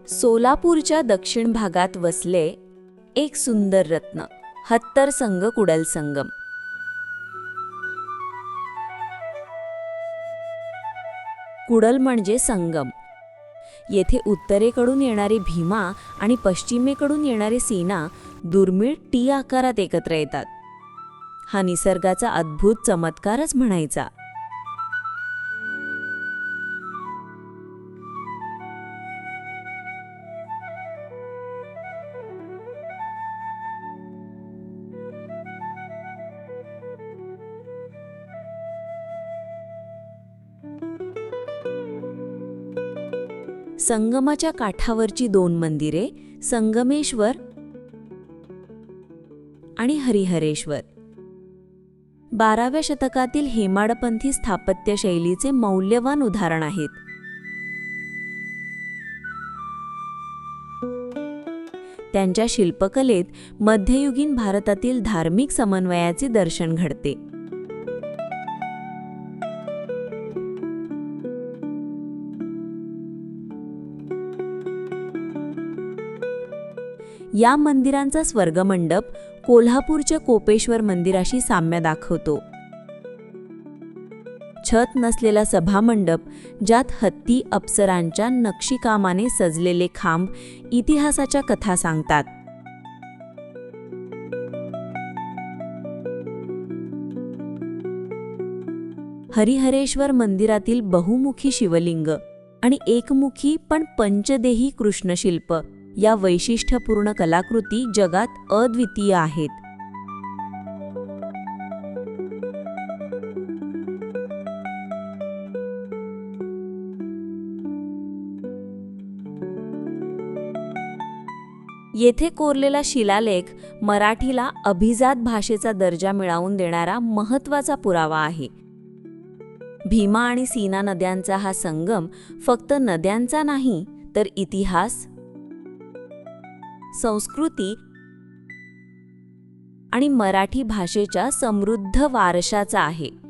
सोलापूरच्या दक्षिण भागात वसले एक सुंदर रत्न, हत्तरसंग कुडल संगम. कुडल म्हणजे संगम. येथे उत्तरेकडून येणारे भीमा आणि पश्चिमेकडून येणारे सीना दुर्मिळ टी आकारात एकत्र येतात. हा निसर्गाचा अद्भुत चमत्कारच म्हणायचा. संगमाच्या काठावरची दोन मंदिरे, संगमेश्वर आणि हरिहरेश्वर, 12व्या शतकातील हेमाडपंथी स्थापत्य शैलीचे मौल्यवान उदाहरण आहेत. त्यांच्या शिल्पकलेत मध्ययुगीन भारतातील धार्मिक समन्वयाचे दर्शन घडते. या मंदिरांचा स्वर्गमंडप कोल्हापूरच्या कोपेश्वर मंदिराशी साम्य दाखवतो. छत नसलेला सभामंडप, ज्यात हत्ती अप्सरांच्या नक्षीकामाने सजलेले खांब इतिहासाच्या कथा सांगतात. हरिहरेश्वर मंदिरातील बहुमुखी शिवलिंग आणि एकमुखी पण पंचदेही कृष्णशिल्प या वैशिष्ट्यपूर्ण कलाकृती जगात अद्वितीय आहेत. येथे कोरलेला शिलालेख मराठीला अभिजात भाषेचा दर्जा मिळवून देणारा महत्त्वाचा पुरावा आहे. भीमा आणि सीना नद्यांचा हा संगम फक्त नद्यांचा नाही, तर इतिहास, संस्कृती आणि मराठी भाषेच्या समृद्ध वारशाचा आहे.